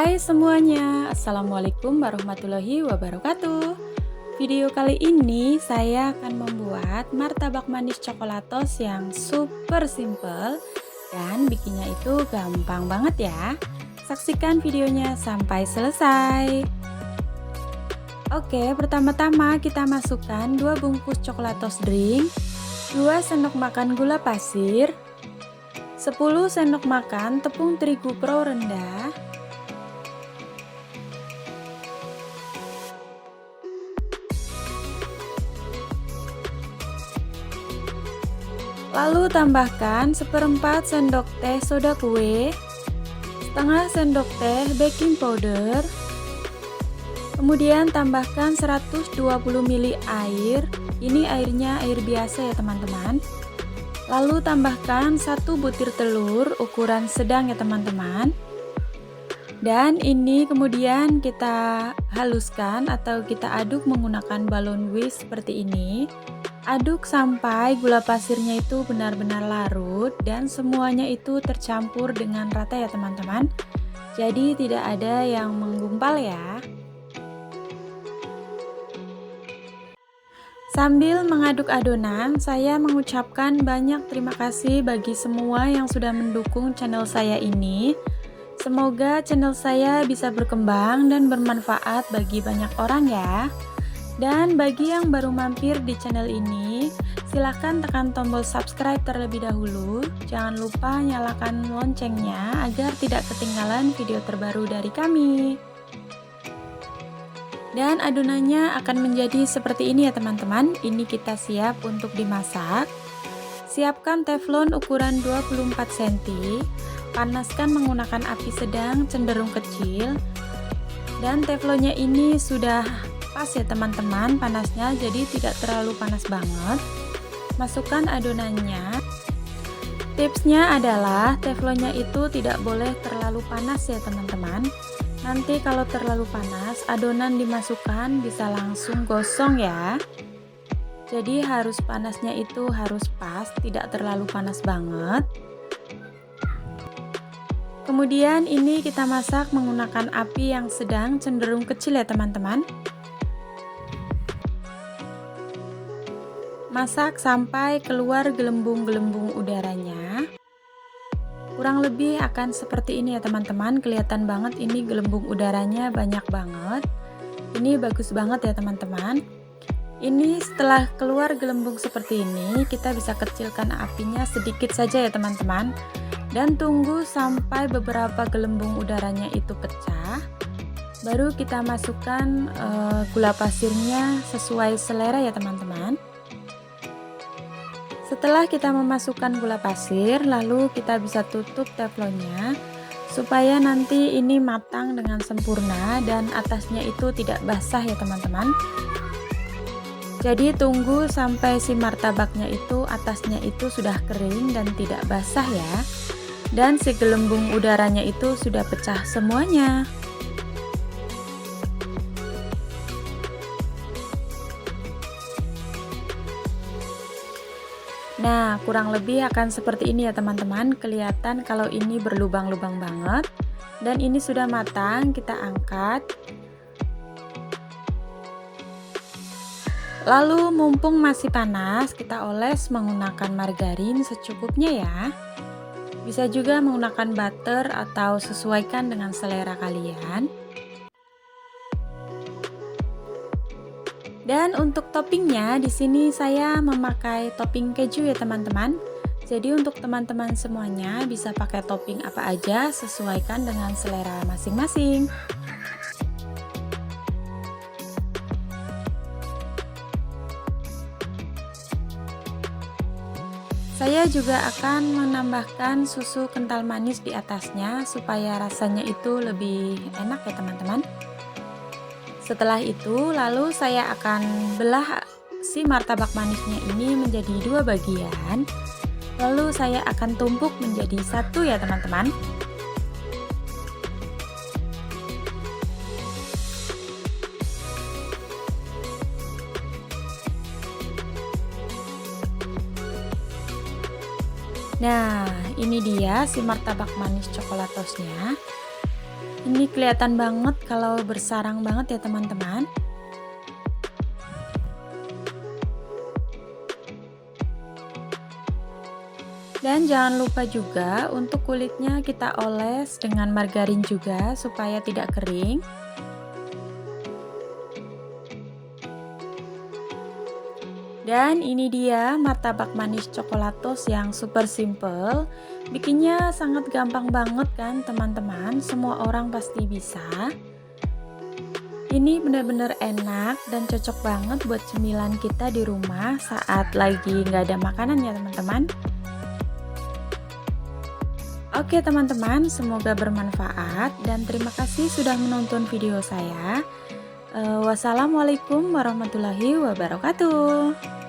Hai semuanya, Assalamualaikum warahmatullahi wabarakatuh. Video kali ini saya akan membuat martabak manis coklatos yang super simple dan bikinnya itu gampang banget ya. Saksikan videonya sampai selesai. Oke, pertama-tama kita masukkan 2 bungkus coklatos drink, 2 sendok makan gula pasir, 10 sendok makan tepung terigu pro rendah, lalu tambahkan seperempat sendok teh soda kue, setengah sendok teh baking powder, kemudian tambahkan 120 ml air, ini airnya air biasa ya teman-teman. Lalu tambahkan 1 butir telur ukuran sedang ya teman-teman. Dan ini kemudian kita haluskan atau kita aduk menggunakan balon whisk seperti ini. Aduk sampai gula pasirnya itu benar-benar larut dan semuanya itu tercampur dengan rata ya teman-teman. Jadi tidak ada yang menggumpal ya. Sambil mengaduk adonan, saya mengucapkan banyak terima kasih bagi semua yang sudah mendukung channel saya ini. Semoga channel saya bisa berkembang dan bermanfaat bagi banyak orang ya. Dan bagi yang baru mampir di channel ini, silahkan tekan tombol subscribe terlebih dahulu. Jangan lupa nyalakan loncengnya agar tidak ketinggalan video terbaru dari kami. Dan adonannya akan menjadi seperti ini ya teman-teman. Ini kita siap untuk dimasak. Siapkan teflon ukuran 24 cm. Panaskan menggunakan api sedang cenderung kecil. Dan teflonnya ini sudah pas ya teman-teman panasnya, jadi tidak terlalu panas banget. Masukkan adonannya. Tipsnya adalah teflonnya itu tidak boleh terlalu panas ya teman-teman. Nanti kalau terlalu panas, adonan dimasukkan bisa langsung gosong ya. Jadi harus panasnya itu harus pas, tidak terlalu panas banget. Kemudian ini kita masak menggunakan api yang sedang cenderung kecil ya teman-teman. Masak sampai keluar gelembung-gelembung udaranya. Kurang lebih akan seperti ini ya teman-teman. Kelihatan banget ini gelembung udaranya banyak banget. Ini bagus banget ya teman-teman. Ini setelah keluar gelembung seperti ini, kita bisa kecilkan apinya sedikit saja ya teman-teman. Dan tunggu sampai beberapa gelembung udaranya itu pecah. Baru kita masukkan gula pasirnya sesuai selera ya teman-teman. Setelah kita memasukkan gula pasir, lalu kita bisa tutup teflonnya supaya nanti ini matang dengan sempurna dan atasnya itu tidak basah ya teman-teman. Jadi tunggu sampai si martabaknya itu atasnya itu sudah kering dan tidak basah ya. Dan si gelembung udaranya itu sudah pecah semuanya. Nah, kurang lebih akan seperti ini ya teman-teman. Kelihatan kalau ini berlubang-lubang banget. Dan ini sudah matang, kita angkat. Lalu mumpung masih panas, kita oles menggunakan margarin secukupnya ya. Bisa juga menggunakan butter atau sesuaikan dengan selera kalian. Dan untuk toppingnya di sini saya memakai topping keju ya teman-teman. Jadi untuk teman-teman semuanya bisa pakai topping apa aja sesuaikan dengan selera masing-masing. Saya juga akan menambahkan susu kental manis di atasnya supaya rasanya itu lebih enak ya teman-teman. Setelah itu, lalu saya akan belah si martabak manisnya ini menjadi 2 bagian. Lalu saya akan tumpuk menjadi 1 ya teman-teman. Nah, ini dia si martabak manis coklatosnya. Ini kelihatan banget kalau bersarang banget ya teman-teman. Dan jangan lupa juga untuk kulitnya kita oles dengan margarin juga supaya tidak kering. Dan ini dia martabak manis coklatos yang super simple. Bikinnya sangat gampang banget kan teman-teman, semua orang pasti bisa. Ini benar-benar enak dan cocok banget buat cemilan kita di rumah saat lagi nggak ada makanan ya teman-teman. Oke teman-teman, semoga bermanfaat dan terima kasih sudah menonton video saya. Wassalamualaikum warahmatullahi wabarakatuh.